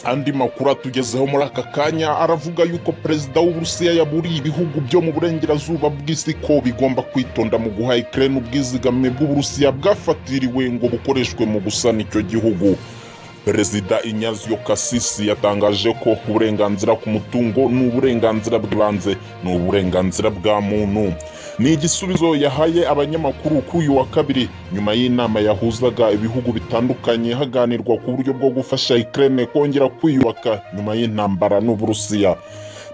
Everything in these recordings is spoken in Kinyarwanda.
Andi makuru atugezeho muri aka kanya aravuga yuko perezida w'Uburusiya yaburiye ibihugu byo mu burengerazuba bw'isi ko bigomba kwitonda mu guha Ukraine ubwizigame bw'Uburusiya bwafatiriwe ngo bukoreshwe mu gusana icyo gihugu. Perezida Ignazio Cassis yatangaje ko uburenganzira ku mutungo n'uburenganzira bw'ibanze n'uburenganzira bwa muntu. Ni igisubizo yahaye abanyamakuru kuri uyu wa kabiri nyuma y'inama yahuzaga ibihugu bitandukanye haganirwa ku buryo bwo gufasha Ukraine kongera kwiyubaka nyuma y'intambara n'Uburusiya.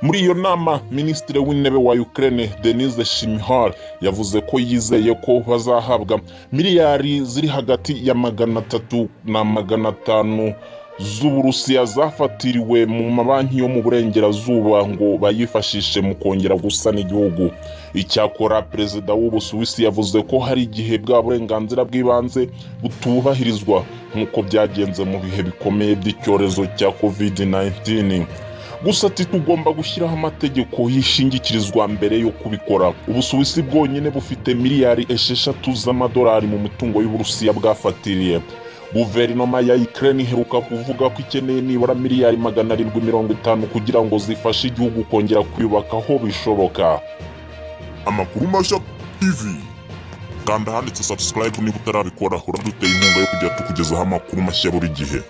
Muri iyo nama, Minisitiri w'Intebe wa Ukraine Denys Shmyhal yavuze ko yizeye ko bazahabwa miliyari ziri hagati ya 300 na 500 z'Uburusiya zafatiriwe mu mabanki yo mu burengerazuba ngo bayifashishe mu kongera gusana igihugu. Icyakora perezida w'Ubusuwisi yavuze ko hari igihe bwa burenganzira bw'ibanze butubahirizwa nk'uko byagenze mu bihe bikomeye by'icyorezo cya COVID-19. Gusa tugomba gushyiraho amategeko yishingikirizwa mbere yo kubikora. Ubusuwisi bwonyine bufite miliyari 6 z'amadolari mu mitungo y'Uburusiya bwafatiriye. Guverinoma ya Ukraine iheruka kuvuga ko ikeneye nibura miliyari 750 kugira ngo zifashe igihugu kongera kwiyubaka aho bishoboka. Amakuru mashya TV. Kanda handitse subscribe niba utarabikora, uraduteye inkunga yo kujya tukugezaho amakuru mashya buri gihe.